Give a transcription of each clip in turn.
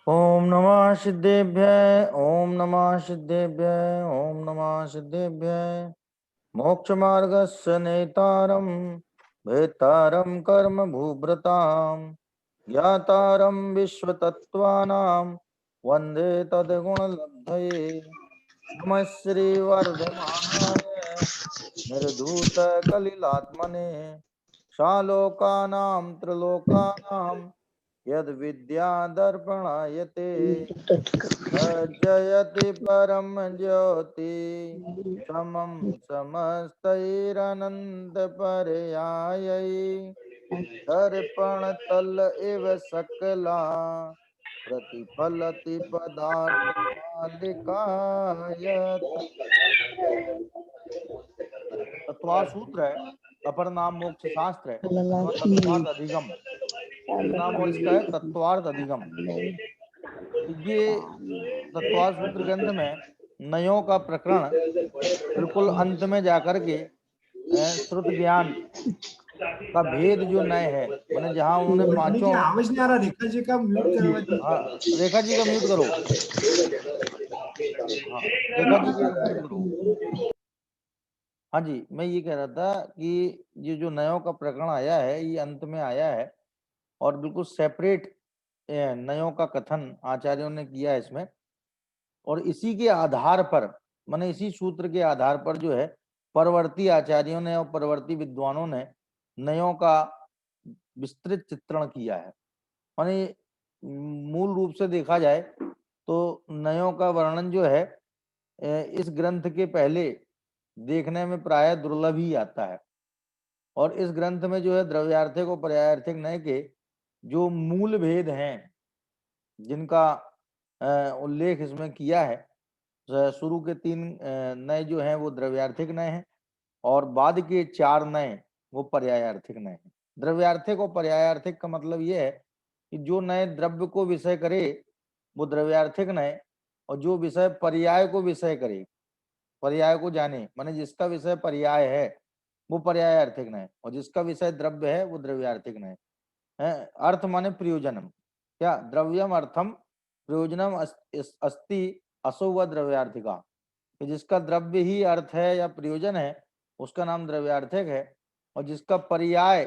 ओम नमः सिद्धेभ्य ओम नमः सिद्धेभ्य ओम नमः सिद्धेभ्य मोक्ष मार्गस्य नेतारं भेतारं कर्म भूभृतां ज्ञातारं विश्वतत्त्वानां वन्दे तद्गुणलब्धये नमः श्रीवर्धमानाय निर्धूतकलिलात्मने सालोकानां त्रिलोकानां यद्विद्यादर्पणायते जयति परम ज्योति समं समस्तैरनन्तपर्यायै दर्पणतल इव सकला प्रतिफलति पदार्थमालिकायत। तत्वार सूत्र है, अपर नाम मोक्ष शास्त्र है अथवा तत्वार्थ अधिगम। नाम और इसका है तत्वार्थ अधिगम। तो ये तत्वार्थ सूत्र ग्रंथ में नयों का प्रकरण बिल्कुल अंत में जाकर के श्रुत ज्ञान का भेद जो नय है, माने जहां उन्होंने जी पांचों। आवाज नहीं आ रहा, रेखा जी का म्यूट करवा दीजिए। हाँ, रेखा जी का म्यूट करो। हाँ, रेखा जी का म्यूट करो। हाँ जी, मैं ये कह रहा था कि ये जो नयों का प्रकरण आया है ये अंत में आया है और बिल्कुल सेपरेट नयों का कथन आचार्यों ने किया है इसमें। और इसी के आधार पर, माने इसी सूत्र के आधार पर जो है परवर्ती आचार्यों ने और परवर्ती विद्वानों ने नयों का विस्तृत चित्रण किया है। माने मूल रूप से देखा जाए तो नयों का वर्णन जो है इस ग्रंथ के पहले देखने में प्राय दुर्लभ ही आता है। और इस ग्रंथ में जो है द्रव्यार्थिक और पर्यायार्थिक नय के जो मूल भेद हैं जिनका उल्लेख इसमें किया है, शुरू के 3 नय जो हैं वो द्रव्यार्थिक नय हैं और बाद के 4 नय वो पर्यायार्थिक नय हैं। द्रव्यार्थिक और पर्यायार्थिक का मतलब ये है कि जो नय द्रव्य को विषय करे वो द्रव्यार्थिक नय, और जो विषय पर्याय को विषय करे, पर्याय को जाने, माने जिसका विषय पर्याय है वो पर्यायार्थिक नय, और जिसका विषय द्रव्य है वो द्रव्यार्थिक नय है। अर्थ माने प्रयोजनम, क्या द्रव्यम अर्थम प्रयोजनम अस्ति असो व द्रव्यार्थिका, कि जिसका द्रव्य ही अर्थ है या प्रयोजन है उसका नाम द्रव्यार्थिक है, और जिसका पर्याय,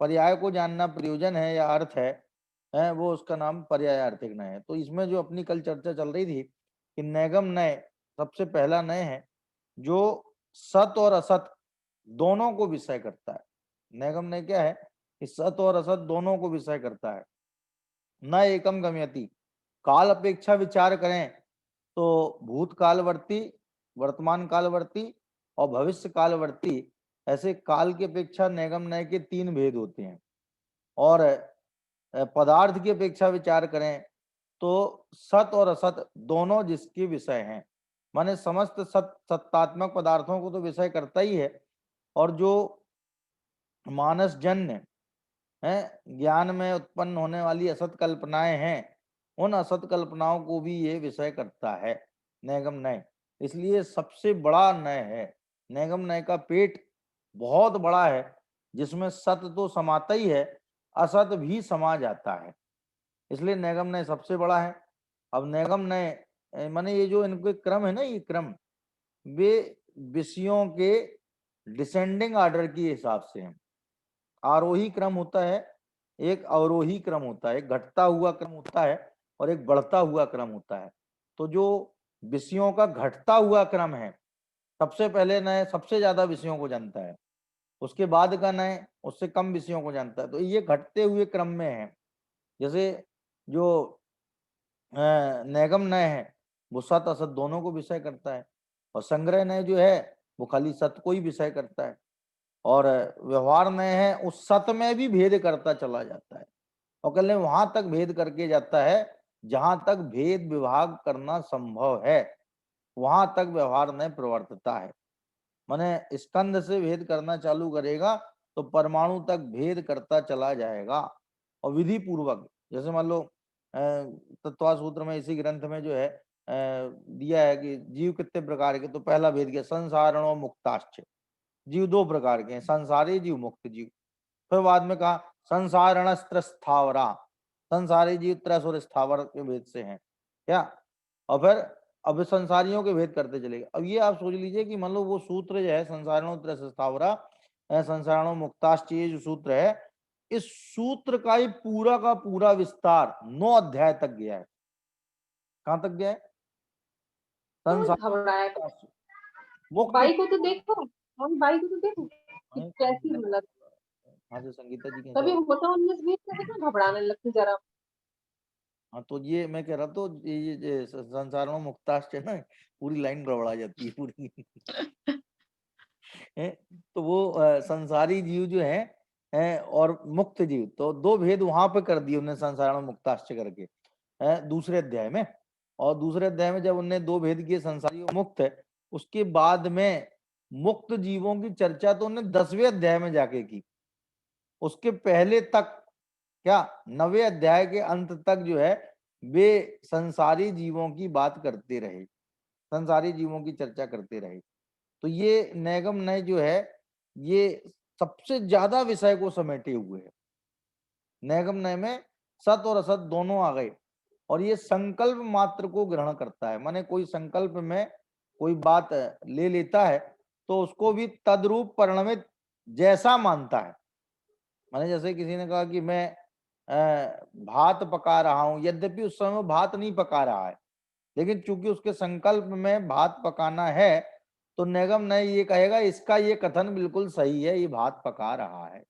पर्याय को जानना प्रयोजन है या अर्थ है वो उसका नाम पर्यायार्थिक नय है। तो इसमें जो अपनी कल चर्चा चल रही थी कि नैगम नय सबसे पहला नय है जो सत और असत दोनों को विषय करता है। नैगम नय क्या है कि सत और असत दोनों को विषय करता है। न एकम गम्यति, काल अपेक्षा विचार करें तो भूतकालवर्ती, वर्तमान कालवर्ती और भविष्य कालवर्ती, ऐसे काल की अपेक्षा नैगम नय के 3 भेद होते हैं। और पदार्थ की अपेक्षा विचार करें तो सत और असत दोनों जिसके विषय हैं, माने समस्त सत्तात्मक पदार्थों को तो विषय करता ही है, और जो मानसजन्य है ज्ञान में उत्पन्न होने वाली असत कल्पनाएं हैं उन असत कल्पनाओं को भी ये विषय करता है नैगम नय। इसलिए सबसे बड़ा नय है। नैगम नय का पेट बहुत बड़ा है जिसमें सत तो समाता ही है, असत भी समा जाता है, इसलिए नैगम नय सबसे बड़ा है। अब नैगम नय माने ये जो इनके क्रम है ना, ये क्रम वे विषयों के डिसेंडिंग ऑर्डर के हिसाब से हैं। आरोही क्रम होता है, एक अवरोही क्रम होता है, एक घटता हुआ क्रम होता है और एक बढ़ता हुआ क्रम होता है। तो जो विषयों का घटता हुआ क्रम है, सबसे पहले नय सबसे ज्यादा विषयों को जानता है, उसके बाद का नय उससे कम विषयों को जानता है। तो ये घटते हुए क्रम में है। जैसे जो नैगम नय है वो सत असत दोनों को विषय करता है, और संग्रह नय जो है वो खाली सत को ही विषय करता है, और व्यवहार नय है उस सत में भी भेद करता चला जाता है, और कल वहां तक भेद करके जाता है जहां तक भेद विभाग करना संभव है, वहां तक व्यवहार नय प्रवर्तता है। माने स्कंद से भेद करना चालू करेगा तो परमाणु तक भेद करता चला जाएगा, और विधि पूर्वक। जैसे मान लो तत्वा सूत्र में इसी ग्रंथ में जो है दिया है कि जीव कितने प्रकार के, तो पहला भेद किया संसारणो मुक्ताश्च, जीव 2 प्रकार के हैं, संसारी जीव मुक्त जीव। फिर बाद में कहा संसारणस्त्र स्थावरा, संसारी जीव त्रस और स्थावर के भेद से हैं क्या। और फिर अब संसारियों के भेद करते चलेगा। अब ये आप सोच लीजिए कि मान लो वो सूत्र जो है संसारणो त्रस स्थावरा संसारणो मुक्ताश्च, ये जो सूत्र है, इस सूत्र का ही पूरा का पूरा विस्तार 9 अध्याय तक गया है। कहां तक गया है? घबराया मुक्त बाई को तो देखो, हम बाई को तो देखो कि कैसी मतलब। हाँ जी संगीता जी तभी कैसे? होता 19-20 से कितना घबराने लगती जरा। हाँ तो ये मैं कह रहा तो ये संसारणो मुक्ताश्च है ना, पूरी लाइन गड़बड़ा जाती है पूरी। तो वो संसारी जीव जो है और मुक्त जीव, तो दो भेद वहां पे कर दिए उन्होंने संसारणो मुक्ताश्च करके दूसरे अध्याय में। और दूसरे अध्याय में जब उनने दो भेद किए संसारी और मुक्त, उसके बाद में मुक्त जीवों की चर्चा तो उन्होंने 10वें अध्याय में जाके की। उसके पहले तक क्या 9वें अध्याय के अंत तक जो है वे संसारी जीवों की बात करते रहे, संसारी जीवों की चर्चा करते रहे। तो ये नैगम नय जो है ये सबसे ज्यादा विषय को समेटे हुए है। नैगम नय में सत और असत दोनों आ गए, और ये संकल्प मात्र को ग्रहण करता है। माने कोई संकल्प में कोई बात ले लेता है तो उसको भी तद्रूप परिणमित जैसा मानता है। माने जैसे किसी ने कहा कि मैं भात पका रहा हूं, यद्यपि उस समय भात नहीं पका रहा है, लेकिन चूंकि उसके संकल्प में भात पकाना है तो नैगम नय ये कहेगा इसका ये कथन बिल्कुल सही है, ये भात पका रहा है।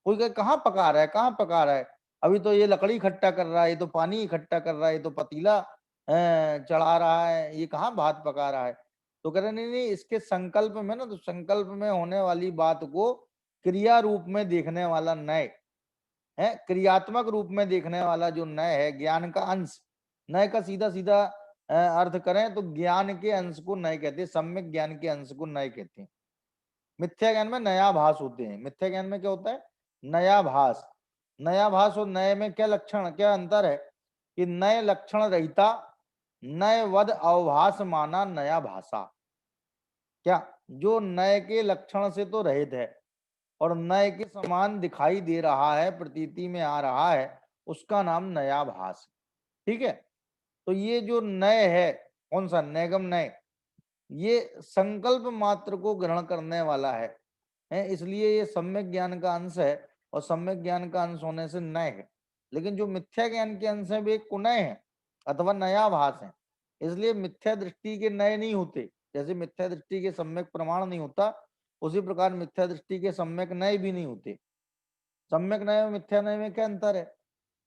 कोई कहे कहाँ पका रहा है, कहाँ पका रहा है, अभी तो ये लकड़ी इकट्ठा कर रहा है, ये तो पानी इकट्ठा कर रहा है, ये तो पतीला चढ़ा रहा है, ये कहाँ भात पका रहा है। तो कह रहे नहीं नहीं, इसके संकल्प में ना, तो संकल्प में होने वाली बात को क्रिया रूप में देखने वाला नय है, क्रियात्मक रूप में देखने वाला जो नय है, ज्ञान का अंश। नय का सीधा सीधा अर्थ करें तो ज्ञान के अंश को नय कहते हैं, सम्यक ज्ञान के अंश को नय कहते हैं। मिथ्या ज्ञान में नया भास होते हैं। मिथ्या ज्ञान में क्या होता है? नया भास। नया भास और नए में क्या लक्षण, क्या अंतर है कि नए लक्षण रहिता नए वद अवभास माना नया भाषा। क्या जो नए के लक्षण से तो रहित है और नए के समान दिखाई दे रहा है, प्रतीति में आ रहा है, उसका नाम नया भास। ठीक है, तो ये जो नए है, कौन सा? नैगम नय, ये संकल्प मात्र को ग्रहण करने वाला है, इसलिए ये सम्यक ज्ञान का अंश है, और सम्यक ज्ञान का अंश होने से नय है। लेकिन जो मिथ्या ज्ञान के अंश है वे कुनय है अथवा नया भास है, इसलिए मिथ्या दृष्टि के नए नहीं होते। जैसे मिथ्या दृष्टि के सम्यक प्रमाण नहीं होता, उसी प्रकार मिथ्या दृष्टि के सम्यक नए भी नहीं होते। सम्यक नय और मिथ्या नय में क्या अंतर है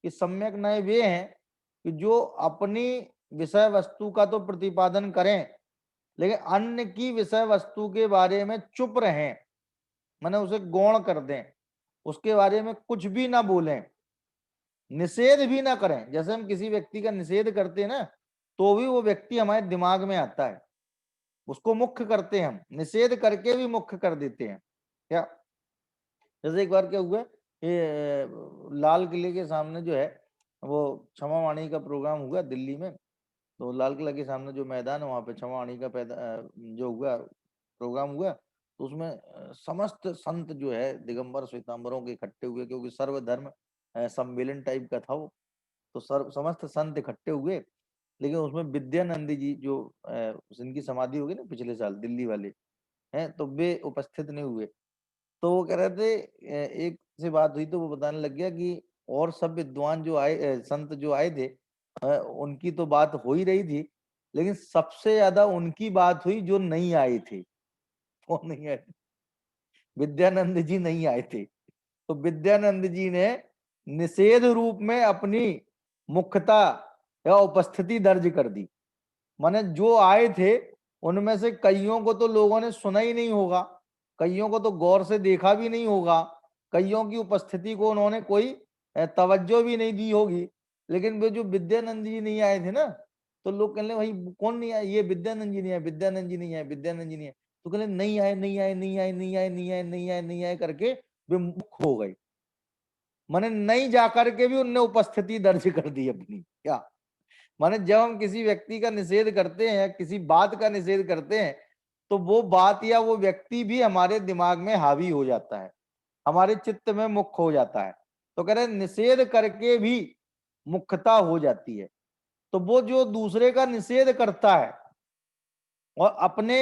कि सम्यक नय वे हैं कि जो अपनी विषय वस्तु का तो प्रतिपादन करें, लेकिन अन्य की विषय वस्तु के बारे में चुप रहें, माने उसे गौण कर दें, उसके बारे में कुछ भी ना बोलें, निषेध भी ना करें। जैसे हम किसी व्यक्ति का निषेध करते हैं ना, तो भी वो व्यक्ति हमारे दिमाग में आता है, उसको मुख्य करते हैं हम, निषेध करके भी मुख्य कर देते हैं। क्या जैसे एक बार क्या हुआ, ये लाल किले के सामने जो है वो क्षमा वाणी का प्रोग्राम हुआ दिल्ली में। तो लाल किला के सामने जो मैदान है वहां पे क्षमा वाणी का जो हुआ प्रोग्राम हुआ, तो उसमें समस्त संत जो है दिगंबर श्वेतांबरों के इकट्ठे हुए, क्योंकि सर्वधर्म सम्मेलन टाइप का था वो। तो समस्त संत इकट्ठे हुए, लेकिन उसमें विद्यानंद जी जो जिनकी समाधि हो गई ना पिछले साल दिल्ली वाले हैं, तो वे उपस्थित नहीं हुए। तो वो कह रहे थे एक से बात हुई तो वो बताने लग गया कि और सब विद्वान जो आए संत जो आए थे उनकी तो बात हो ही रही थी, लेकिन सबसे ज्यादा उनकी बात हुई जो नहीं आए थे। वो नहीं आए, विद्यानंद जी नहीं आए थे। तो विद्यानंद जी ने निषेध रूप में अपनी मुख्यता या उपस्थिति दर्ज कर दी। माने जो आए थे उनमें से कईयों को तो लोगों ने सुना ही नहीं होगा, कईयों को तो गौर से देखा भी नहीं होगा, कईयों की उपस्थिति को उन्होंने कोई तवज्जो भी नहीं दी होगी। लेकिन वे जो विद्यानंद जी नहीं आए थे ना, तो लोग कहने भाई कौन नहीं आए, ये विद्यानंद जी नहीं आए, विद्यानंद जी नहीं आए, विद्यानंद जी नहीं आए। तो कहने नहीं आए नहीं आए नहीं आए नहीं आए नहीं आए नहीं आए नहीं आए करके वे मुख हो गए। माने नहीं जाकर के भी उनने उपस्थिति दर्ज कर दी अपनी। क्या माने जब हम किसी व्यक्ति का निषेध करते हैं, किसी बात का निषेध करते हैं, तो वो बात या वो व्यक्ति भी हमारे दिमाग में हावी हो जाता है, हमारे चित्त में मुख्य हो जाता है। तो कह रहे निषेध करके भी मुख्यता हो जाती है। तो वो जो दूसरे का निषेध करता है और अपने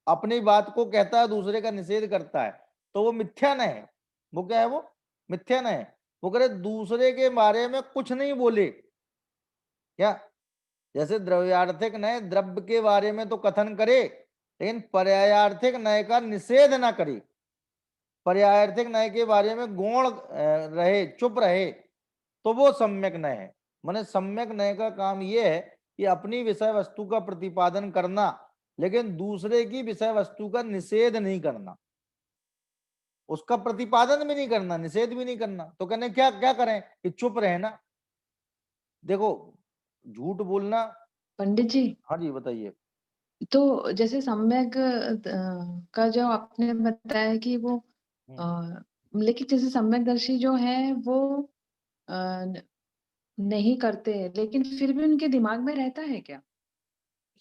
अपनी बात को कहता है, दूसरे का निषेध करता है, तो वो मिथ्या न है। वो क्या है? वो मिथ्या न है। वो करे दूसरे के बारे में कुछ नहीं बोले। क्या? जैसे द्रव्यार्थिक नय द्रव्य के बारे में तो कथन करे, लेकिन पर्यायार्थिक नय का निषेध ना करे। पर्यायार्थिक नय के बारे में गौण रहे, चुप रहे, तो वो सम्यक नय है। माने सम्यक नय का काम ये है कि अपनी विषय वस्तु का प्रतिपादन करना, लेकिन दूसरे की विषय वस्तु का निषेध नहीं करना, उसका प्रतिपादन भी नहीं करना, निषेध भी नहीं करना। तो कहने क्या क्या करें कि चुप रहे ना। देखो, झूठ बोलना। पंडित जी, हाँ जी, बताइए। तो जैसे सम्यक का जो आपने बताया कि वो लेकिन जैसे सम्यकदर्शी जो है वो नहीं करते, लेकिन फिर भी उनके दिमाग में रहता है क्या?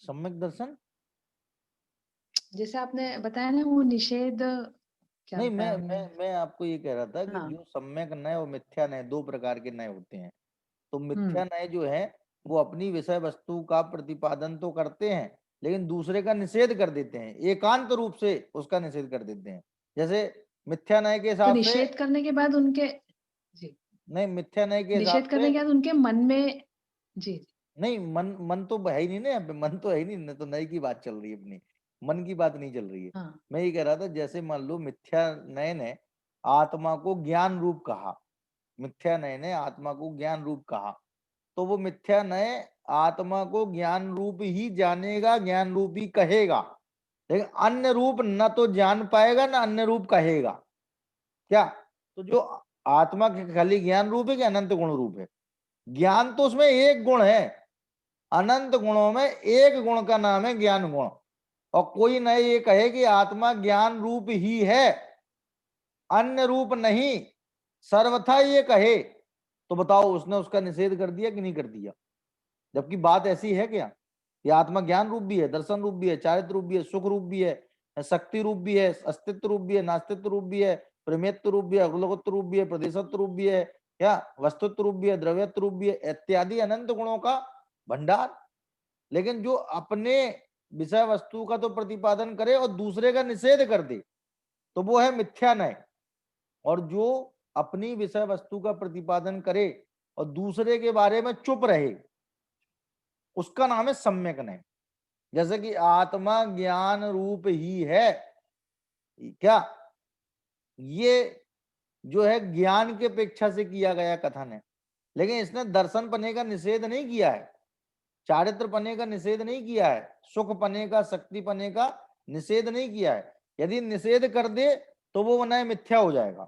सम्यक दर्शन जैसे आपने बताया ना वो निषेध, क्या नहीं, बताया मैं आपने? मैं आपको ये कह रहा था कि हाँ। जो सम्यक नय और मिथ्या नय दो प्रकार के नय होते हैं। तो मिथ्या हम्म। नय जो है वो अपनी विषय वस्तु का प्रतिपादन तो करते हैं, लेकिन दूसरे का निषेध कर देते हैं, एकांत रूप से उसका निषेध कर देते हैं। जैसे मिथ्या नय के तो हिसाब से, निषेध करने के बाद उनके जी नहीं, मिथ्या नय के हिसाब निषेध से करने के बाद उनके मन में जी नहीं, मन मन तो है ही नहीं ना यहाँ पे, मन तो है ही नहीं न, तो नय की बात चल रही है अपनी, मन की बात नहीं चल रही है। हाँ मैं ये कह रहा था, जैसे मान लो मिथ्या नय ने आत्मा को ज्ञान रूप कहा, मिथ्या नय ने आत्मा को ज्ञान रूप कहा, तो वो मिथ्या नय आत्मा को ज्ञान रूप ही जानेगा, ज्ञान रूप ही कहेगा, लेकिन अन्य रूप न तो जान पाएगा न अन्य रूप कहेगा। क्या? तो जो आत्मा के खाली ज्ञान रूप है कि अनंत गुण रूप है? ज्ञान तो उसमें एक गुण है, अनंत गुणों में एक गुण का नाम है ज्ञान गुण। और कोई न ये कहे कि आत्मा ज्ञान रूप ही है, अन्य रूप नहीं, सर्वथा ये कहे, तो बताओ उसने उसका निषेध कर दिया कि नहीं कर दिया? जबकि बात ऐसी है क्या? ये आत्मा ज्ञान रूप भी है, दर्शन रूप भी है, चारित्र रूप भी है, सुख रूप भी है, शक्ति रूप भी है, अस्तित्व रूप भी है, नास्तित्व रूप भी है, प्रमेत्व रूप भी है, अगुलगत्व रूप भी है, प्रदेशत्व रूप भी है, क्या वस्तुत्व रूप भी है, द्रव्यत्व रूप भी है, इत्यादि अनंत गुणों का भंडार। लेकिन जो अपने विषय वस्तु का तो प्रतिपादन करे और दूसरे का निषेध कर दे, तो वो है मिथ्या नय। और जो अपनी विषय वस्तु का प्रतिपादन करे और दूसरे के बारे में चुप रहे, उसका नाम है सम्यक नय। जैसे कि आत्मा ज्ञान रूप ही है, क्या ये जो है ज्ञान के अपेक्षा से किया गया कथन है, लेकिन इसने दर्शन पने का निषेध नहीं किया है, चारित्र पने का निषेध नहीं किया है, सुख पने का, शक्ति पने का निषेध नहीं किया है। यदि निषेध कर दे तो वो नय मिथ्या हो जाएगा,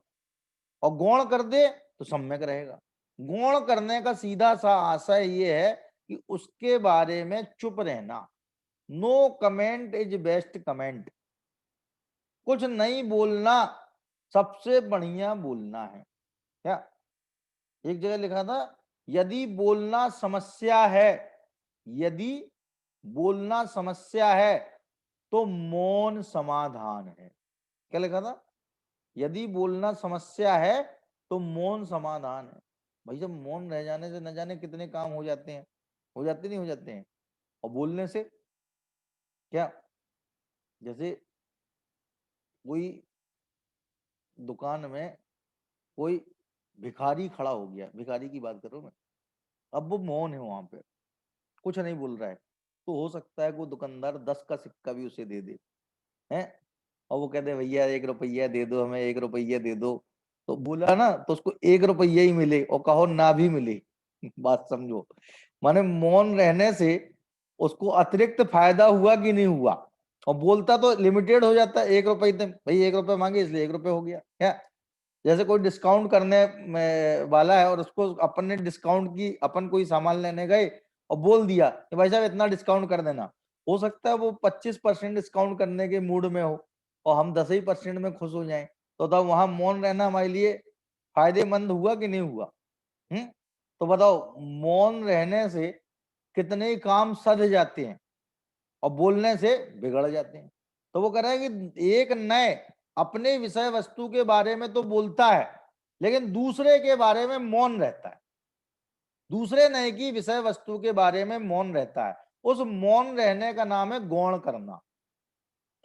और गौण कर दे तो सम्यक रहेगा। गौण करने का सीधा सा आशय ये है कि उसके बारे में चुप रहना। No comment is best comment. कुछ नहीं बोलना सबसे बढ़िया बोलना है। क्या? एक जगह लिखा था, यदि बोलना समस्या है, यदि बोलना समस्या है तो मौन समाधान है। क्या लिखा था? यदि बोलना समस्या है तो मौन समाधान है। भाई जब मौन रह जाने से न जाने कितने काम हो जाते हैं, हो जाते नहीं हो जाते हैं। और बोलने से क्या, जैसे कोई दुकान में कोई भिखारी खड़ा हो गया, भिखारी की बात करो मैं, अब वो मौन है, वहां पे कुछ नहीं बोल रहा है, तो हो सकता है कि वो दुकानदार 10 का सिक्का भी उसे दे दे, हैं? और वो कहते भैया 1 रुपया दे दो, हमें 1 रुपया दे दो। तो बोला ना तो उसको 1 रुपया ही मिले, और कहो ना भी मिले। बात समझो, माने मौन रहने से उसको अतिरिक्त फायदा हुआ कि नहीं हुआ? और बोलता तो लिमिटेड हो जाता है, 1 रुपये, भाई 1 रुपया मांगे इसलिए 1 रुपया हो गया। क्या? जैसे कोई डिस्काउंट करने वाला है और उसको अपन ने डिस्काउंट की, अपन कोई सामान लेने गए और बोल दिया कि भाई साहब इतना डिस्काउंट कर देना, हो सकता है वो 25% डिस्काउंट करने के मूड में हो और हम 10% में खुश हो जाएं, तो तब वहां मौन रहना हमारे लिए फायदेमंद हुआ कि नहीं हुआ? तो बताओ, मौन रहने से कितने ही काम सध जाते हैं और बोलने से बिगड़ जाते हैं। तो वो कह रहे हैं कि एक नए अपने विषय वस्तु के बारे में तो बोलता है, लेकिन दूसरे के बारे में मौन रहता है। दूसरे नए की विषय वस्तु के बारे में मौन रहता है। उस मौन रहने का नाम है गौण करना।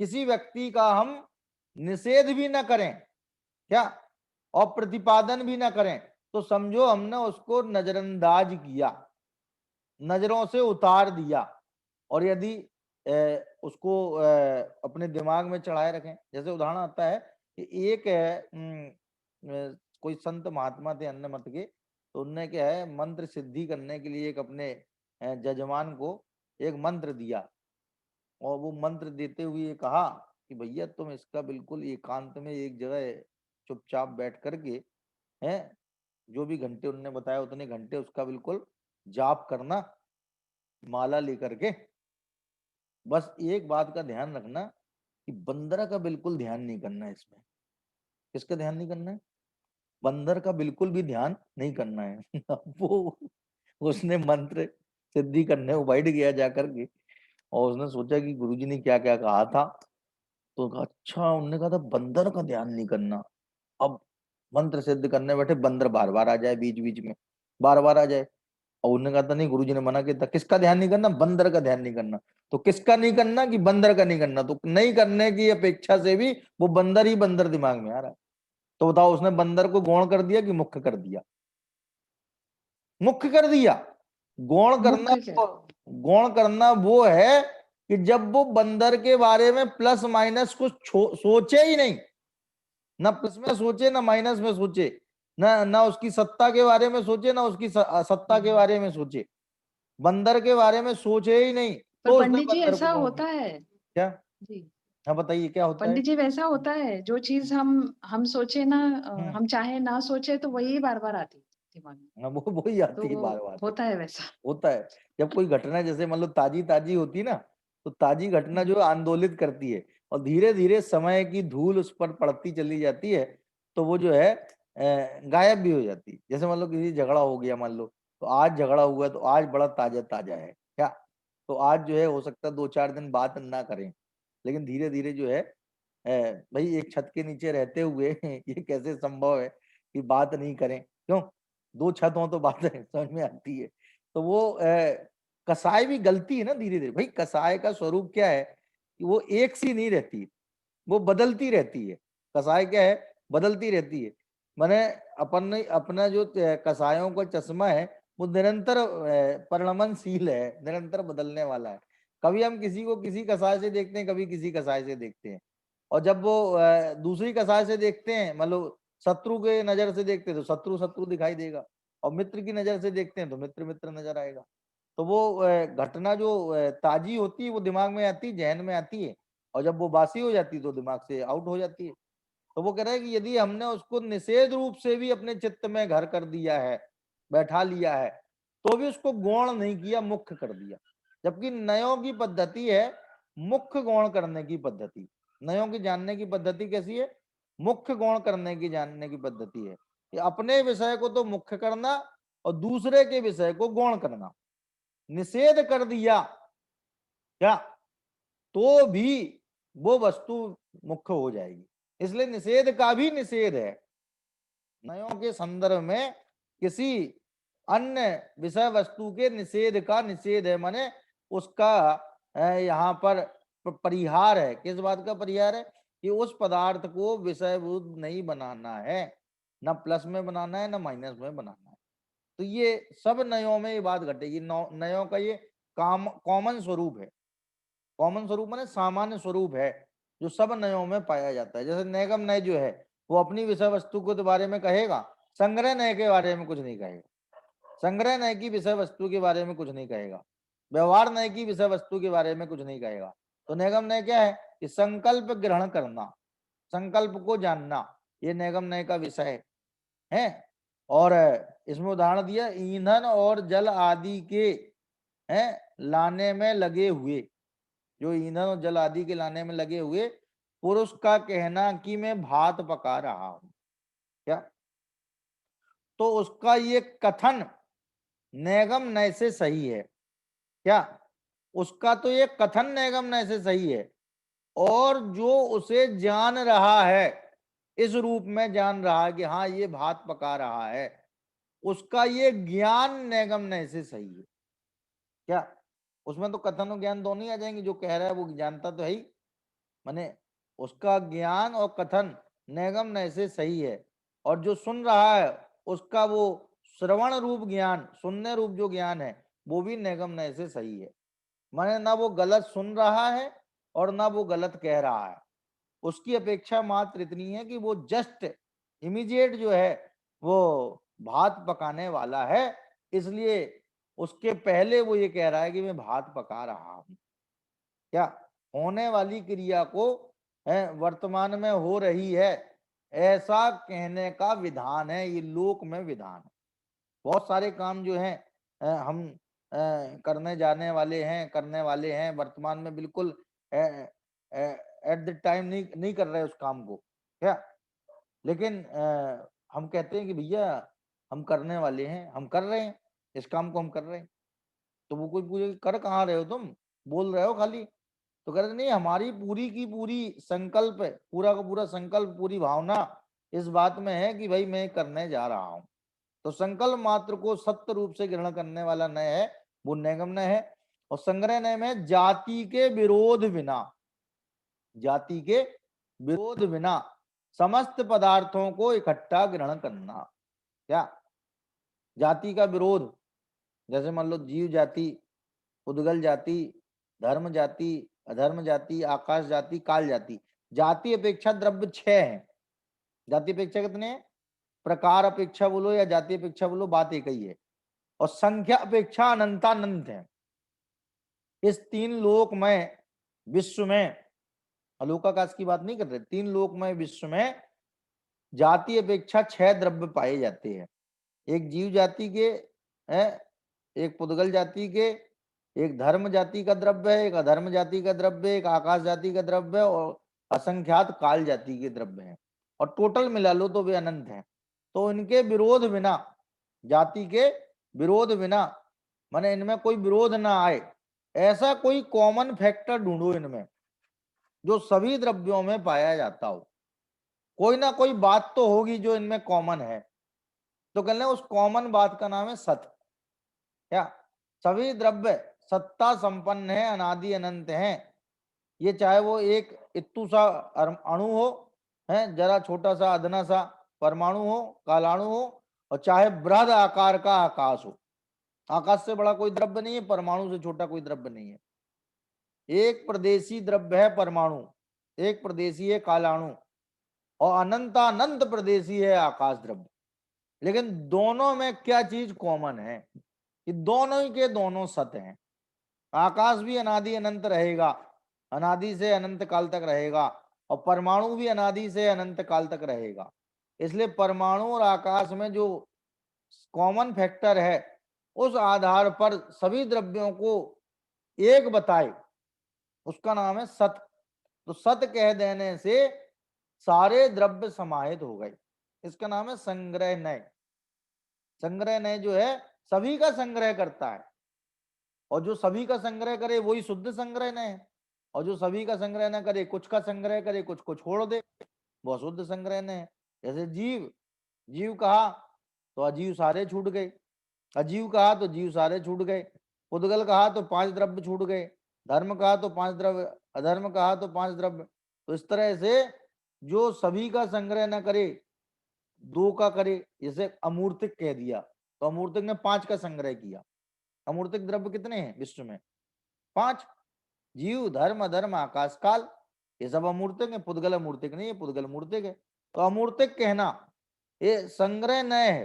किसी व्यक्ति का हम निषेध भी न करें क्या, और प्रतिपादन भी न करें, तो समझो हमने उसको नजरअंदाज किया, नजरों से उतार दिया। और यदि उसको अपने दिमाग में चढ़ाए रखें, जैसे उदाहरण आता है कि एक कोई संत महात्मा थे अन्य मत के, तो उनने क्या है मंत्र सिद्धि करने के लिए एक अपने जजमान को एक मंत्र दिया, और वो मंत्र देते हुए कहा कि भैया तुम इसका बिल्कुल एकांत में एक जगह चुपचाप बैठ करके है, जो भी घंटे उन्होंने बताया उतने घंटे उसका बिल्कुल जाप करना माला लेकर के। बस एक बात का ध्यान रखना कि बंदर का बिल्कुल ध्यान नहीं करना है इसमें। किसका ध्यान नहीं करना है? बंदर का बिल्कुल भी ध्यान नहीं करना है। वो उसने मंत्र सिद्धि करने वो बैठ गया जाकर के, और उसने सोचा कि गुरुजी ने क्या क्या कहा था, तो कहा अच्छा, उन्होंने कहा था बंदर का ध्यान नहीं करना। अब मंत्र सिद्ध करने बैठे, बंदर बार बार आ जाए बीच बीच में, बार बार आ जाए, और उन्होंने कहा था नहीं गुरुजी ने मना किया था, किसका ध्यान नहीं करना? बंदर का ध्यान नहीं करना। तो किसका नहीं करना? कि बंदर का नहीं करना। तो नहीं करने की अपेक्षा से भी वो बंदर ही बंदर दिमाग में आ रहा है। तो बताओ उसने बंदर को गौण कर दिया कि मुख्य कर दिया? मुख्य कर दिया। गौण करना, मुख्य क्या? गौण करना वो है कि जब वो बंदर के बारे में प्लस माइनस कुछ सोचे ही नहीं, ना प्लस में सोचे ना माइनस में सोचे, ना उसकी सत्ता के बारे में सोचे ना उसकी सत्ता के बारे में सोचे, बंदर के बारे में सोचे ही नहीं, पर तो उसने पंडित जी बंदर को ऐसा गौण होता है क्या? जी, हाँ बताइए क्या होता है? पंडित जी वैसा होता है, जो चीज हम सोचे ना, हम चाहे ना सोचे तो वही बार बार आती है दिमाग में। हाँ, वो वही आती है तो बार बार। होता है वैसा। होता है जब कोई घटना जैसे मान लो ताजी ताजी होती ना, तो ताजी घटना जो है आंदोलित करती है, और धीरे धीरे समय की धूल उस पर पड़ती चली जाती है, तो वो जो है गायब भी हो जाती है। जैसे मान लो किसी झगड़ा हो गया, मान लो तो आज झगड़ा हुआ है, तो आज बड़ा ताजा ताजा है क्या, तो आज जो है हो सकता है 2-4 दिन बात ना करें, लेकिन धीरे धीरे जो है भाई एक छत के नीचे रहते हुए ये कैसे संभव है कि बात नहीं करें? क्यों? 2 छत हो तो बात समझ में आती है। तो वो कसाय भी गलती है ना धीरे धीरे। भाई कसाय का स्वरूप क्या है कि वो एक सी नहीं रहती, वो बदलती रहती है। कसाय क्या है? बदलती रहती है। माने अपन अपना जो कसायों का चश्मा है वो निरंतर परिणमनशील है, निरंतर बदलने वाला है। कभी हम किसी को किसी कसाय से देखते हैं, कभी किसी कसाय से देखते हैं, और जब वो दूसरी कसाय से देखते हैं, मतलब शत्रु के नजर से देखते हैं तो शत्रु शत्रु दिखाई देगा, और मित्र की नजर से देखते हैं तो मित्र मित्र नजर आएगा। तो वो घटना जो ताजी होती है वो दिमाग में आती है, जहन में आती है, और जब वो बासी हो जाती है तो दिमाग से आउट हो जाती है। तो वो कह रहा है कि यदि हमने उसको निषेध रूप से भी अपने चित्त में घर कर दिया है, बैठा लिया है, तो भी उसको गौण नहीं किया, मुख्य कर दिया। जबकि नयों की पद्धति है मुख्य गौण करने की पद्धति। नयों की जानने की पद्धति कैसी है? मुख्य गौण करने की जानने की पद्धति है कि अपने विषय को तो मुख्य करना और दूसरे के विषय को गौण करना। निषेध कर दिया क्या, तो भी वो वस्तु मुख्य हो जाएगी। इसलिए निषेध का भी निषेध है। नयों के संदर्भ में किसी अन्य विषय वस्तु के निषेध का निषेध है, माने उसका यहाँ पर परिहार है। किस बात का परिहार है? कि उस पदार्थ को विषयभूत नहीं बनाना है, ना प्लस में बनाना है ना माइनस में बनाना है। तो ये सब नयों में ये बात घटेगी। नयों का ये कॉमन स्वरूप है। कॉमन स्वरूप माने सामान्य स्वरूप है जो सब नयों में पाया जाता है। जैसे नैगम नय जो है वो अपनी विषय वस्तु के बारे में कहेगा, संग्रह नय के बारे में कुछ नहीं कहेगा। संग्रह नय की विषय वस्तु के बारे में कुछ नहीं कहेगा, व्यवहार नय की विषय वस्तु के बारे में कुछ नहीं कहेगा। तो नैगम नय क्या है कि संकल्प ग्रहण करना, संकल्प को जानना, ये नैगम नय का विषय है। और इसमें उदाहरण दिया ईंधन और जल आदि के लाने में लगे हुए, जो ईंधन और जल आदि के लाने में लगे हुए पुरुष का कहना कि मैं भात पका रहा हूं क्या, तो उसका ये कथन नैगम नय से सही है क्या, उसका तो ये कथन नैगम नय से सही है। और जो उसे जान रहा है, इस रूप में जान रहा है कि हाँ ये भात पका रहा है, उसका ये ज्ञान नैगम्य से सही है। क्या उसमें तो कथन और ज्ञान दोनों ही आ जाएंगे, जो कह रहा है वो जानता तो है ही, माने उसका ज्ञान और कथन नैगम्य से सही है, और जो सुन रहा है उसका वो श्रवण रूप ज्ञान, सुनने रूप जो ज्ञान है वो भी नैगम्य से सही है। माने ना वो गलत सुन रहा है और ना वो गलत कह रहा है, उसकी अपेक्षा मात्र इतनी है कि वो जस्ट इमीडिएट जो है वो भात पकाने वाला है, इसलिए उसके पहले वो ये कह रहा है कि मैं भात पका रहा हूं। क्या होने वाली क्रिया को वर्तमान में हो रही है ऐसा कहने का विधान है, ये लोक में विधान है। बहुत सारे काम जो हैं हम करने जाने वाले हैं, करने वाले हैं वर्तमान में, बिल्कुल एट द टाइम नहीं कर रहे उस काम को। क्या लेकिन हम कहते हैं कि भैया हम करने वाले हैं, हम कर रहे हैं, इस काम को हम कर रहे हैं। तो वो कोई पूछे कर कहाँ रहे हो, तुम बोल रहे हो खाली, तो कहते नहीं, हमारी पूरी की पूरी संकल्प, पूरा का पूरा संकल्प, पूरी भावना इस बात में है कि भाई मैं करने जा रहा हूं। तो संकल्प मात्र को सत्य रूप से ग्रहण करने वाला नय है, वो नैगम्य है। और संग्रह नय में जाति के विरोध बिना, जाति के विरोध बिना समस्त पदार्थों को इकट्ठा ग्रहण करना। क्या जाति का विरोध, जैसे मान लो जीव जाति, उद्गल जाति, धर्म जाति, अधर्म जाति, आकाश जाति, काल जाति। जाति अपेक्षा द्रव्य 6 है। जाति अपेक्षा कितने हैं? प्रकार अपेक्षा बोलो या जाति अपेक्षा बोलो, बात एक ही है। और संख्या अपेक्षा अनंतानंत है। इस 3 लोकमय विश्व में, अलोकाकाश की बात नहीं कर रहे, 3 लोकमय विश्व में जाति अपेक्षा 6 द्रव्य पाए जाते हैं। एक जीव जाति के है, एक पुद्गल जाति के, एक धर्म जाति का द्रव्य है, एक अधर्म जाति का द्रव्य है, एक आकाश जाति का द्रव्य है, और असंख्यात काल जाति के द्रव्य हैं। और टोटल मिला लो तो वे अनंत हैं। तो इनके विरोध बिना, जाति के विरोध बिना, माने इनमें कोई विरोध ना आए, ऐसा कोई कॉमन फैक्टर ढूंढो इनमें जो सभी द्रव्यों में पाया जाता हो। कोई ना कोई बात तो होगी जो इनमें कॉमन है, तो कहते हैं उस कॉमन बात का नाम है सत। क्या सभी द्रव्य सत्ता संपन्न है, अनादि अनंत हैं। ये चाहे वो एक इत्तू सा अणु हो, है जरा छोटा सा अदना सा परमाणु हो, कालाणु हो, और चाहे बृहद आकार का आकाश हो। आकाश से बड़ा कोई द्रव्य नहीं है, परमाणु से छोटा कोई द्रव्य नहीं है। एक प्रदेशी द्रव्य है परमाणु, एक प्रदेशी है कालाणु, और अनंतानंत प्रदेशी है आकाश द्रव्य। लेकिन दोनों में क्या चीज कॉमन है कि दोनों ही के दोनों सत्य हैं। आकाश भी अनादि अनंत रहेगा, अनादि से अनंत काल तक रहेगा, और परमाणु भी अनादि से अनंत काल तक रहेगा। इसलिए परमाणु और आकाश में जो कॉमन फैक्टर है, उस आधार पर सभी द्रव्यों को एक बताए, उसका नाम है सत। तो सत कह देने से सारे द्रव्य समाहित हो गए, इसका नाम है संग्रह नय। संग्रह नय जो है सभी का संग्रह करता है, और जो सभी का संग्रह करे वही शुद्ध संग्रह नय है, और जो सभी का संग्रह न करे, कुछ का संग्रह करे, कुछ को छोड़ दे, वो अशुद्ध संग्रह नय है। जैसे जीव, जीव कहा तो अजीव सारे छूट गए, अजीव कहा तो जीव सारे छूट गए, उद्गल कहा तो 5 द्रव्य छूट गए, धर्म कहा तो 5 द्रव्य, अधर्म कहा तो 5 द्रव्य। तो इस तरह से जो सभी का संग्रह न करे, 2 का करे, जैसे अमूर्तिक कह दिया तो अमूर्तिक ने 5 का संग्रह किया। अमूर्तिक द्रव्य कितने हैं विश्व में? 5। जीव, धर्म, अधर्म, आकाश, काल, ये सब अमूर्तिक है। पुद्गल अमूर्तिक नहीं है, पुद्गल मूर्तिक है। तो अमूर्तिक कहना ये संग्रह नय है।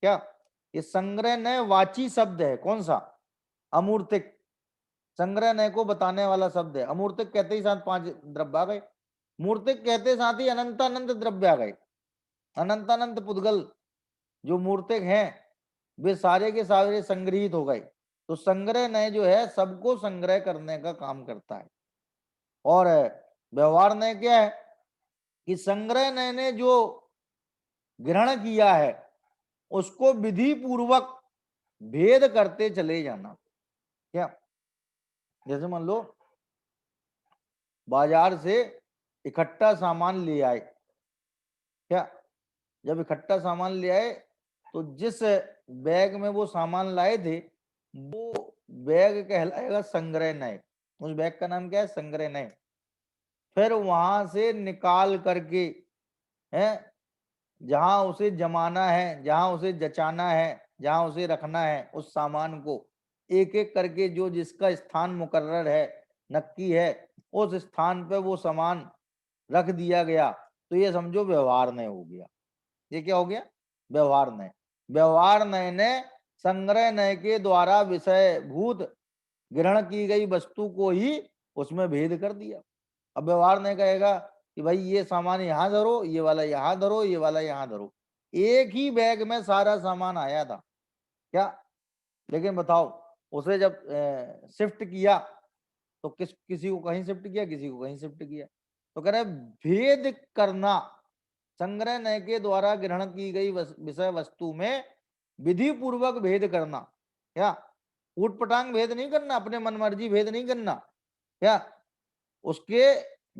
क्या ये संग्रह नय वाची शब्द है? कौन सा? अमूर्तिक। संग्रह नय को बताने वाला शब्द है। अमूर्तिक कहते ही साथ 5 द्रव्य आ गए, मूर्तिक कहते साथ ही अनंतानंत द्रव्य आ गए। अनंतानंत पुद्गल जो मूर्तिक हैं वे सारे के सारे संग्रहित हो गए। तो संग्रह नय जो है सबको संग्रह करने का काम करता है। और व्यवहार नय क्या है कि संग्रह नय ने जो ग्रहण किया है उसको विधि पूर्वक भेद करते चले जाना। क्या जैसे मान लो बाजार से इकट्ठा सामान ले आए, क्या जब इकट्ठा सामान ले आए तो जिस बैग में वो सामान लाए थे वो बैग कहलाएगा संग्रह नय। उस बैग का नाम क्या है? संग्रह नय। फिर वहां से निकाल करके है जहां उसे जमाना है, जहां उसे जचाना है, जहां उसे रखना है, उस सामान को एक एक करके जो जिसका स्थान मुकर्रर है, नक्की है, उस स्थान पे वो सामान रख दिया गया। तो ये समझो व्यवहार नय हो गया। ये क्या हो गया? व्यवहार नय। व्यवहार नय ने संग्रह नय के द्वारा विषय भूत ग्रहण की गई वस्तु को ही उसमें भेद कर दिया। अब व्यवहार नय कहेगा कि भाई ये सामान यहाँ धरो, ये वाला यहाँ धरो, ये वाला यहाँ धरो। एक ही बैग में सारा सामान आया था क्या? लेकिन बताओ उसे जब शिफ्ट किया तो किसी को कहीं शिफ्ट किया, किसी को कहीं शिफ्ट किया। तो कह रहे भेद करना, संग्रह नय के द्वारा ग्रहण की गई विषय वस्तु में विधि पूर्वक भेद करना। क्या? ऊटपटांग भेद नहीं करना, अपने मनमर्जी भेद नहीं करना। क्या? उसके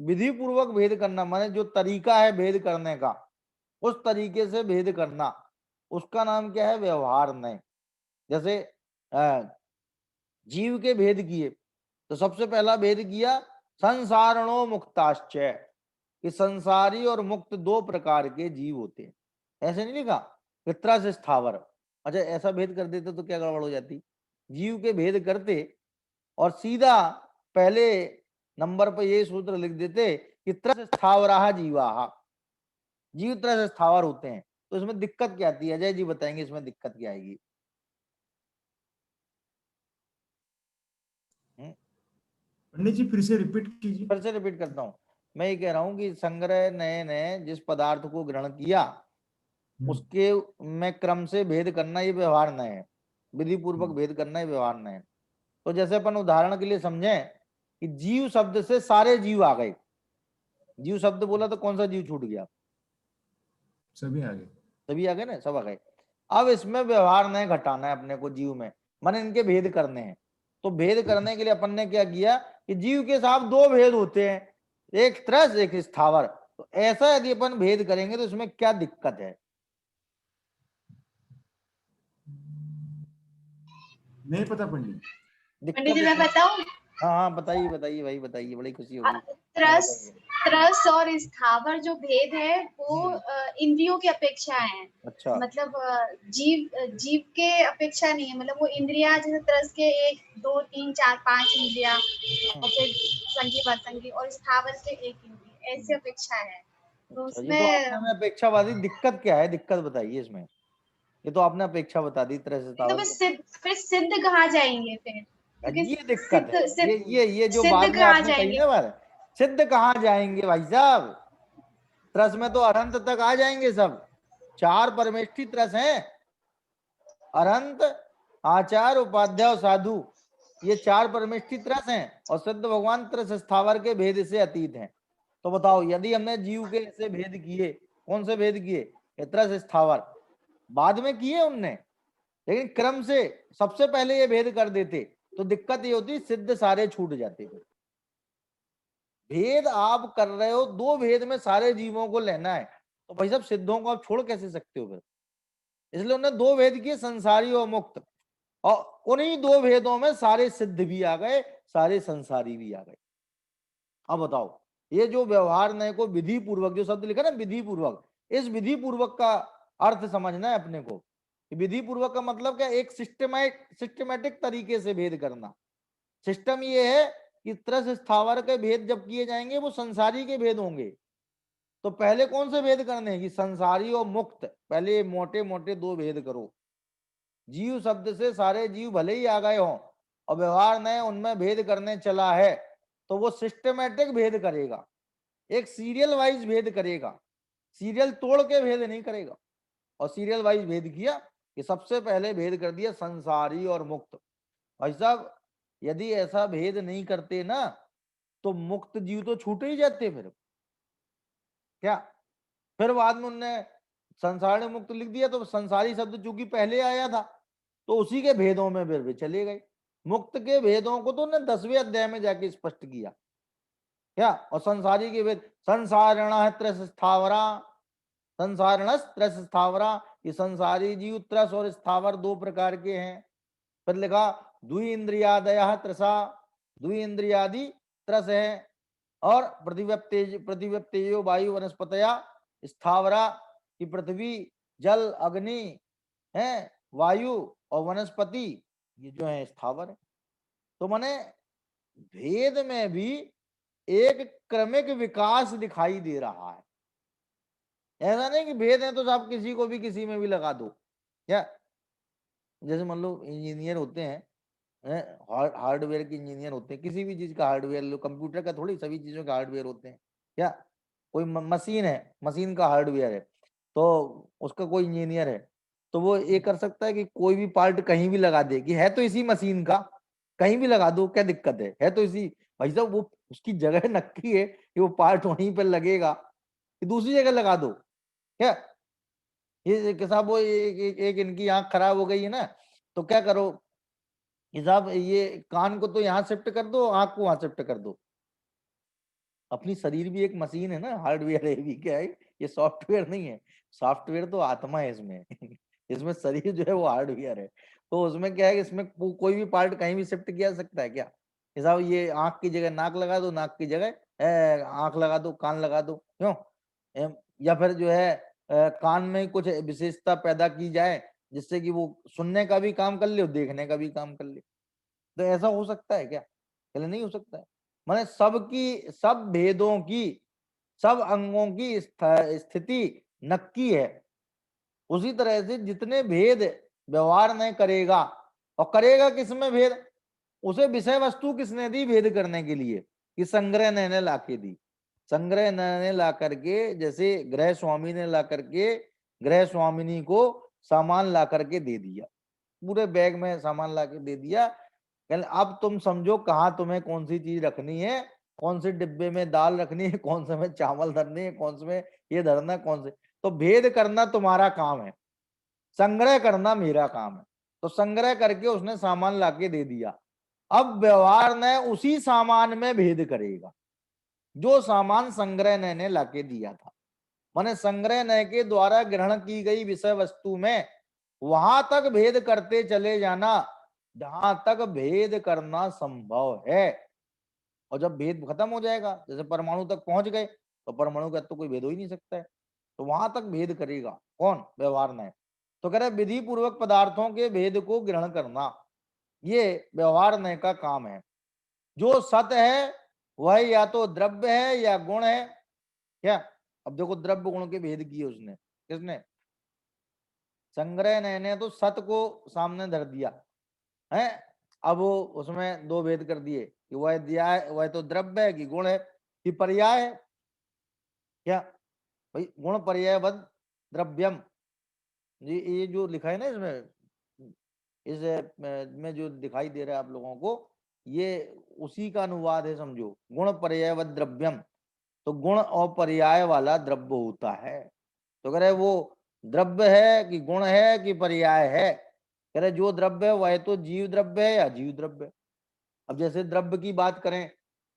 विधि पूर्वक भेद करना, माने जो तरीका है भेद करने का, उस तरीके से भेद करना, उसका नाम क्या है? व्यवहार नय। जैसे जीव के भेद किए तो सबसे पहला भेद किया संसारणो मुक्ताश्चय, कि संसारी और मुक्त दो प्रकार के जीव होते हैं। ऐसे नहीं लिखा पितरा से स्थावर। अच्छा ऐसा भेद कर देते तो क्या गड़बड़ हो जाती? जीव के भेद करते और सीधा पहले नंबर पर ये सूत्र लिख देते कि त्रस स्थावराह जीवाहा, जीव त्रस स्थावर होते हैं। तो इसमें दिक्कत क्या आती है? अजय जी बताएंगे इसमें दिक्कत क्या आएगी। पंडित जी फिर से रिपीट कीजिए। फिर से रिपीट करता हूं। मैं ये कह रहा हूं कि संग्रह नय ने जिस पदार्थ को ग्रहण किया उसके में क्रम से भेद करना ये व्यवहार नय है। विधि पूर्वक भेद करना ये व्यवहार नय है। तो जैसे अपन उदाहरण के लिए समझें कि जीव शब्द से सारे जीव आ गए। जीव शब्द बोला तो कौन सा जीव छूट गया? सभी आगे। सभी आ गए ना, सब आ गए। अब इसमें व्यवहार नय घटाना है अपने को जीव में, माने इनके भेद करने हैं। तो भेद करने के लिए अपन ने क्या किया कि जीव के साथ दो भेद होते हैं, एक त्रस एक स्थावर। तो ऐसा यदि अपन भेद करेंगे तो इसमें क्या दिक्कत है? नहीं पता पंडित। पंडित जी मैं दिक्कत बताऊं? हाँ हाँ बताइए बताइए भाई बताइए, बड़ी खुशी होगी। त्रस त्रस और स्थावर जो भेद है वो इंद्रियों की अपेक्षा है। अच्छा मतलब जीव के अपेक्षा नहीं है। मतलब वो इंद्रिया जैसे त्रस के 1 2 3 4 5 इंद्रिया और फिर संगी वर्तंगी, और स्थावर के 1 इंद्रिय, ऐसी अपेक्षा है। तो अच्छा, ये तो आपने उसमें हमें अपेक्षावादी, दिक्कत क्या है? दिक्कत बताइए इसमें। ये तो आपने अपेक्षा बता दी तरह से तो फिर सिद्ध कहाँ जाएंगे फिर? क्योंकि ये दिक्कत है। ये जो सिद्ध बाद में कहाँ आपने कही जाएंगे? ना बात, सिद्ध कहाँ जाएंगे भाई साहब? त्रस में तो अनंत तक आ जाएंगे सब। 4 परमेष्ठी त्रस हैं, अनंत, आचार, उपाध्याय और साधु। ये 4 परमेष्ठी त्रस हैं और सिद्ध भगवान त्रस स्थावर के भेद से अतीत हैं। तो बताओ यदि हमने जीव के ऐसे भेद किए, कौन से भेद किए? त्रस स्थावर बाद में किए उनने, लेकिन क्रम से सबसे पहले ये भेद कर देते तो दिक्कत ये होती सिद्ध सारे छूट जाते। भेद आप कर रहे हो, 2 भेद में सारे जीवों को लेना है, तो भाई साहब सिद्धों को आप छोड़ कैसे सकते हो फिर? इसलिए उन्होंने 2 भेद किए, संसारी और मुक्त, और उन्हीं 2 भेदों में सारे सिद्ध भी आ गए, सारे संसारी भी आ गए। अब बताओ ये जो व्यवहार नय को विधि पूर्वक, जो शब्द लिखा ना विधि पूर्वक, इस विधि पूर्वक का अर्थ समझना है अपने को। विधि पूर्वक का मतलब क्या? एक सिस्टमैटिक तरीके से भेद करना। सिस्टम ये है कि त्रस स्थावर के भेद जब किए जाएंगे वो संसारी के भेद होंगे। तो पहले कौन से भेद करने हैं कि संसारी और मुक्त, पहले मोटे मोटे 2 भेद करो। जीव शब्द से सारे जीव भले ही आ गए हों और व्यवहार नय उनमें भेद करने चला है, तो वो सिस्टमैटिक भेद करेगा, एक सीरियल वाइज भेद करेगा, सीरियल तोड़ के भेद नहीं करेगा। और सीरियल वाइज भेद किया कि सबसे पहले भेद कर दिया संसारी और मुक्त। भाई साहब यदि ऐसा भेद नहीं करते ना तो मुक्त जीव तो छूटे ही जाते फिर। क्या? फिर बाद में उनने संसारी मुक्त लिख दिया तो संसारी शब्द चूंकि पहले आया था तो उसी के भेदों में फिर वे चले गए। मुक्त के भेदों को तो उन्होंने 10वें अध्याय में जाके स्पष्ट किया। क्या? और संसारी के भेद संसारण त्रस स्थावरा, संसारण त्रस स्थावरा, कि संसारी जीव त्रस और स्थावर दो प्रकार के हैं। फिर लिखा द्वि इंद्रियादयः त्रसा, द्वि इंद्रियादि त्रस है। और पृथिव्यप्तेयो वायु वनस्पतया स्थावरा, की पृथ्वी जल अग्नि है, वायु और वनस्पति ये जो है स्थावर है। तो माने भेद में भी एक क्रमिक विकास दिखाई दे रहा है। ऐसा नहीं कि भेद है तो आप किसी को भी किसी में भी लगा दो। क्या जैसे मान लो इंजीनियर होते हैं, हार्डवेयर के इंजीनियर होते हैं, किसी भी चीज का हार्डवेयर लो, कंप्यूटर का थोड़ी, सभी चीजों का हार्डवेयर होते हैं। क्या कोई मशीन है, मशीन का हार्डवेयर है, तो उसका कोई इंजीनियर है, तो वो ये कर सकता है कि कोई भी पार्ट कहीं भी लगा दे, कि है तो इसी मशीन का, कहीं भी लगा दो, क्या दिक्कत है तो इसी। भाई साहब वो उसकी जगह नक्की है कि वो पार्ट वहीं पर लगेगा कि दूसरी जगह लगा दो। क्या ये साहब वो एक इनकी आंख खराब हो गई है ना, तो क्या करो कि साहब ये कान को तो यहाँ शिफ्ट कर दो, आंख को वहां शिफ्ट कर दो। अपनी शरीर भी एक मशीन है ना, हार्डवेयर है भी, क्या है ये सॉफ्टवेयर नहीं है। सॉफ्टवेयर तो आत्मा है इसमें इसमें शरीर जो है वो हार्डवेयर है। तो उसमें क्या है कि इसमें कोई भी पार्ट कहीं भी शिफ्ट किया जा सकता है। क्या कि साहब ये आंख की जगह नाक लगा दो, नाक की जगह आंख लगा दो, कान लगा दो, क्यों? या फिर जो है कान में कुछ विशेषता पैदा की जाए जिससे कि वो सुनने का भी काम कर ले और देखने का भी काम कर ले। तो ऐसा हो सकता है क्या? पहले नहीं हो सकता है। माने सबकी, सब भेदों की, सब अंगों की स्थिति नक्की है। उसी तरह से जितने भेद व्यवहार में करेगा, और करेगा किसमें भेद, उसे विषय वस्तु किसने दी भेद करने के लिए, कि संग्रह ने ला के दी। संग्रह ने ला करके, जैसे गृह स्वामी ने ला करके गृह स्वामिनी को सामान ला करके दे दिया, पूरे बैग में सामान ला के दे दिया। अब तुम समझो कहाँ तुम्हें कौन सी चीज रखनी है, कौन से डिब्बे में दाल रखनी है, कौन से में चावल धरने है, कौन से में ये धरना, कौन से। तो भेद करना तुम्हारा काम है, संग्रह करना मेरा काम है। तो संग्रह करके उसने सामान लाके दे दिया। अब व्यवहार ने उसी सामान में भेद करेगा जो सामान संग्रह ने लाके दिया था। माने संग्रह ने के द्वारा ग्रहण की गई विषय वस्तु में वहां तक भेद करते चले जाना जहां तक भेद करना संभव है। और जब भेद खत्म हो जाएगा, जैसे परमाणु तक पहुंच गए, तो परमाणु का तो कोई भेद हो ही नहीं सकता है, तो वहां तक भेद करेगा कौन? व्यवहार ने। तो कह रहे विधि पूर्वक पदार्थों के भेद को ग्रहण करना ये व्यवहार ने का काम है। जो सत है वह या तो द्रव्य है या गुण है। क्या अब देखो द्रव्य गुण के भेद किए उसने, किसने? संग्रह ने तो सत को सामने धर दिया है। अब वो उसमें दो भेद कर दिए कि वह दिया है, वह तो द्रव्य है कि गुण है कि पर्याय है। क्या भाई गुण पर्यायवद द्रव्यम, ये जो लिखा है ना इसमें, इस में जो दिखाई दे रहा है आप लोगों को, ये उसी का अनुवाद है समझो। गुण पर्यायवद द्रव्यम, तो गुण और पर्याय वाला द्रव्य होता है। तो कह रहे वो द्रव्य है कि गुण है कि पर्याय है। कह रहे जो द्रव्य है वह तो जीव द्रव्य है या जीव द्रव्य है। अब जैसे द्रव्य की बात करें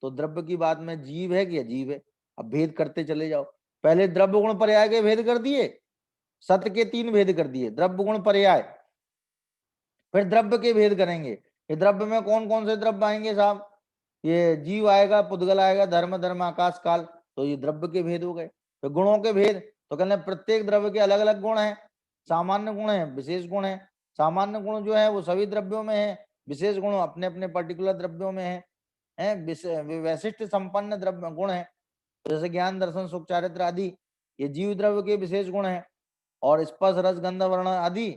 तो द्रव्य की बात में जीव है कि अजीब है। अब भेद करते चले जाओ, पहले द्रव्य गुण पर्याय के भेद कर दिए, सत्य के 3 भेद कर दिए, द्रव्य गुण पर्याय। फिर द्रव्य के भेद करेंगे, ये द्रव्य में कौन कौन से द्रव्य आएंगे साहब? ये जीव आएगा, पुद्गल आएगा, धर्म धर्म आकाश काल, तो ये द्रव्य के भेद हो गए। फिर गुणों के भेद, तो कहने प्रत्येक द्रव्य के अलग अलग गुण हैं, सामान्य गुण है, विशेष गुण है। सामान्य गुण जो है वो सभी द्रव्यों में है, विशेष गुण अपने अपने पर्टिकुलर द्रव्यों में है। वैशिष्ट संपन्न द्रव्य गुण है, जैसे ज्ञान दर्शन सुख चारित्र आदि ये जीव द्रव्य के विशेष गुण है, और स्पर्श रस गंध वर्ण आदि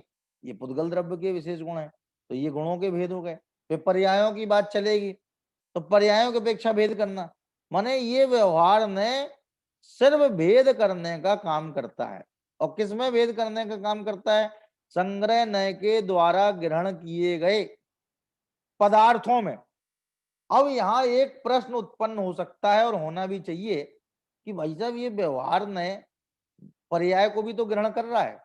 ये पुद्गल द्रव्य के विशेष गुण है। तो ये गुणों के भेद हो गए। फिर पर्यायों की बात चलेगी, तो पर्यायों की अपेक्षा भेद करना, माने ये व्यवहार ने सिर्फ भेद करने का काम करता है। और किसमें भेद करने का काम करता है? संग्रह नय के द्वारा ग्रहण किए गए पदार्थों में। अब यहाँ एक प्रश्न उत्पन्न हो सकता है और होना भी चाहिए कि भाई साहब ये व्यवहार ने पर्याय को भी तो ग्रहण कर रहा है,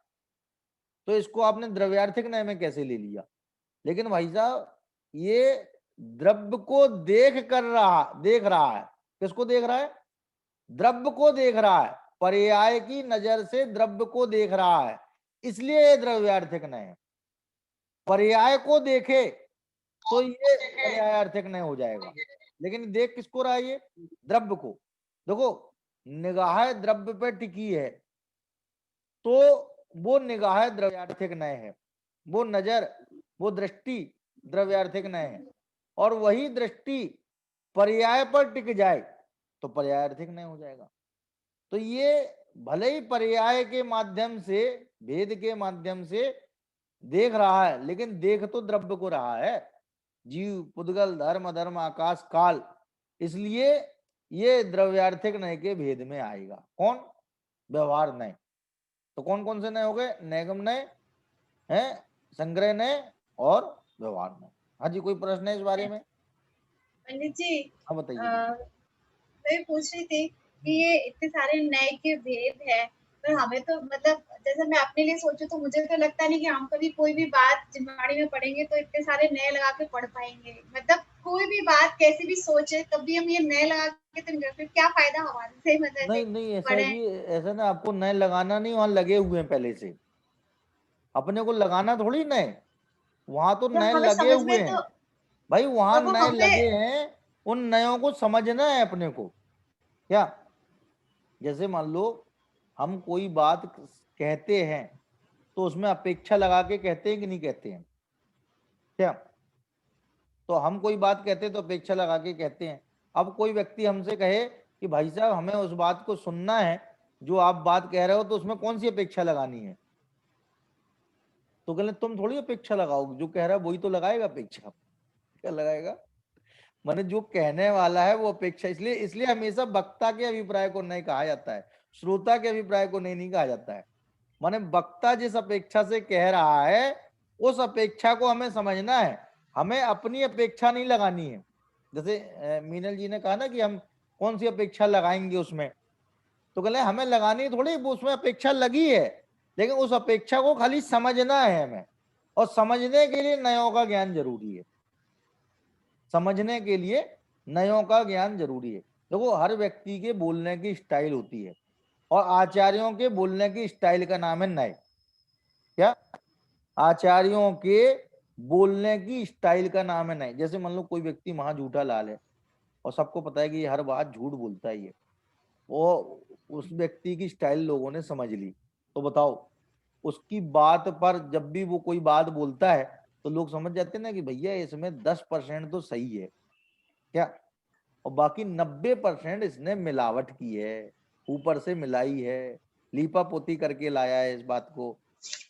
तो इसको आपने द्रव्यार्थिक नय में कैसे ले लिया? लेकिन भाई साहब ये द्रव्य को देख रहा है। किसको देख रहा है? द्रव्य को देख रहा है, पर्याय की नजर से द्रव्य को देख रहा है। इसलिए ये द्रव्यार्थक नय है। पर्याय को देखे तो ये पर्यायार्थक नय हो जाएगा, लेकिन देख किसको रहा है? ये द्रव्य को। देखो निगाह द्रव्य पे टिकी है तो वो निगाह द्रव्यार्थक नय है, वो नजर, वो दृष्टि द्रव्यार्थक नय है। और वही दृष्टि पर्याय पर टिक जाए तो पर्यायार्थक नय हो जाएगा। तो ये भले ही पर्याय के माध्यम से, भेद के माध्यम से देख रहा है, लेकिन देख तो द्रव्य को रहा है, जीव, पुद्गल, धर्म, अधर्म, आकाश, काल। इसलिए ये द्रव्यार्थक नय के भेद में आएगा। कौन? व्यवहार नय। तो कौन कौन से नय हो गए? नैगम नय है, संग्रह नय और व्यवहार नय। हाँ जी, कोई प्रश्न है इस बारे में? पंडित जी, हाँ बताइए। मैं पूछ रही थी कि ये इतने सारे नए के भेद है, पर हमें तो मतलब जैसे मैं अपने लिए सोचूं तो मुझे तो लगता नहीं कि हम कभी कोई भी बात जिनवाणी में पढ़ेंगे तो इतने सारे नए लगा के पढ़ पाएंगे। मतलब कोई भी बात कैसी भी सोचे तब भी हम ये नए लगा के तो नहीं करते, क्या फायदा हमारे से? मतलब नहीं नहीं, ऐसा है पढ़े जी, ऐसा ना आपको नए लगाना नहीं, वहां लगे हुए हैं पहले से, अपने को लगाना थोड़ी नए, वहां तो जब नए हमें लगे समझ हुए में हैं तो भाई, वहां और वो नए लगे हमें हैं। उन नयों को समझना है अपने को। क्या? जैसे मान लो हम कोई बात कहते हैं तो उसमें अपेक्षा लगा के कहते हैं कि नहीं कहते हैं? क्या? तो हम कोई बात कहते हैं तो अपेक्षा लगा के कहते हैं। अब कोई व्यक्ति हमसे कहे कि भाई साहब हमें उस बात को सुनना है जो आप बात कह रहे हो, तो उसमें कौन सी अपेक्षा लगानी है? तो कहले तुम थोड़ी अपेक्षा लगाओगे, जो कह रहा है वही तो लगाएगा अपेक्षा। क्या लगाएगा? माने जो कहने वाला है वो अपेक्षा। इसलिए इसलिए हमेशा वक्ता के अभिप्राय को नहीं कहा जाता है, श्रोता के अभिप्राय को नहीं कहा जाता है। माने वक्ता जिस अपेक्षा से कह रहा है उस अपेक्षा को हमें समझना है, हमें अपनी अपेक्षा नहीं लगानी है। जैसे मीनल जी ने कहा ना कि हम कौन सी अपेक्षा लगाएंगे उसमें, तो कहले हमें लगानी थोड़ी, वो उसमें अपेक्षा लगी है, लेकिन उस अपेक्षा को खाली समझना है हमें। और समझने के लिए नयों का ज्ञान जरूरी है, समझने के लिए नयों का ज्ञान जरूरी है। देखो हर व्यक्ति के बोलने की स्टाइल होती है, और आचार्यों के बोलने की स्टाइल का नाम है नय। क्या? आचार्यों के बोलने की स्टाइल का नाम है नय। जैसे मान लो कोई व्यक्ति महा झूठा लाल है और सबको पता है कि हर बात झूठ बोलता ही है, वो उस व्यक्ति की स्टाइल लोगों ने समझ ली, तो बताओ उसकी बात पर जब भी वो कोई बात बोलता है तो लोग समझ जाते हैं ना कि भैया इसमें 10% तो सही है। क्या? और बाकी 90% इसने मिलावट की है, ऊपर से मिलाई है, लीपा पोती करके लाया है इस बात को।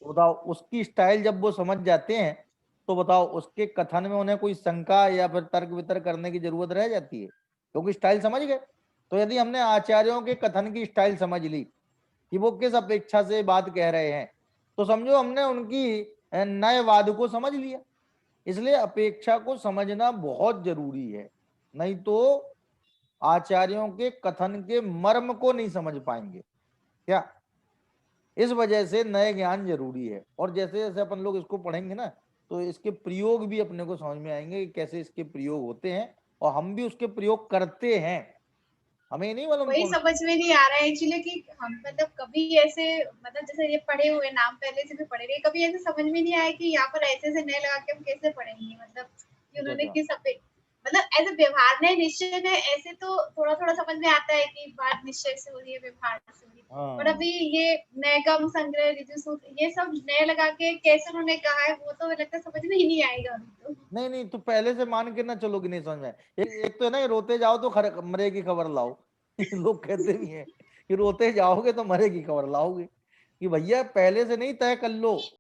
तो बताओ उसकी स्टाइल जब वो समझ जाते हैं तो बताओ उसके कथन में उन्हें कोई शंका या फिर तर्क वितर्क करने की जरूरत रह जाती है, क्योंकि स्टाइल समझ गए। तो यदि हमने आचार्यों के कथन की स्टाइल समझ ली कि वो किस अपेक्षा से बात कह रहे हैं, तो समझो हमने उनकी नयवाद को समझ लिया। इसलिए अपेक्षा को समझना बहुत जरूरी है, नहीं तो आचार्यों के कथन के मर्म को नहीं समझ पाएंगे। क्या? इस वजह से नए ज्ञान जरूरी है। और जैसे जैसे अपन लोग इसको पढ़ेंगे ना तो इसके प्रयोग भी अपने को समझ में आएंगे कि कैसे इसके प्रयोग होते हैं, और हम भी उसके प्रयोग करते हैं, हमें नहीं मालूम वही कौन। समझ में नहीं आ रहा है एक्चुअली कि हम मतलब कभी ऐसे मतलब जैसे ये पढ़े हुए नाम पहले से भी पढ़े हुए, कभी ऐसे समझ में नहीं आया कि यहाँ पर ऐसे से नए लगा के हम कैसे पढ़ेंगे। मतलब कि उन्होंने अच्छा। किस मतलब ऐसे व्यवहार में निश्चय में ऐसे तो थोड़ा थोड़ा समझ में आता है कि बात निश्चय से हो रही है, व्यवहार से हो रही है। पर हाँ अभी ये नैगम, संग्रह, ऋजु, सूत्र ये सब नए लगा के कैसे उन्होंने कहा है वो तो लगता है समझ में ही नहीं आएगा अभी तो। नहीं नहीं, तो पहले से मान के ना चलो कि नहीं समझ में। एक तो है ना, ये रोते जाओ तो मरे की खबर लाओ। लोग कहते भी हैं कि रोते जाओगे तो मरे की खबर लाओगे, कि भैया पहले से नहीं तय कर लो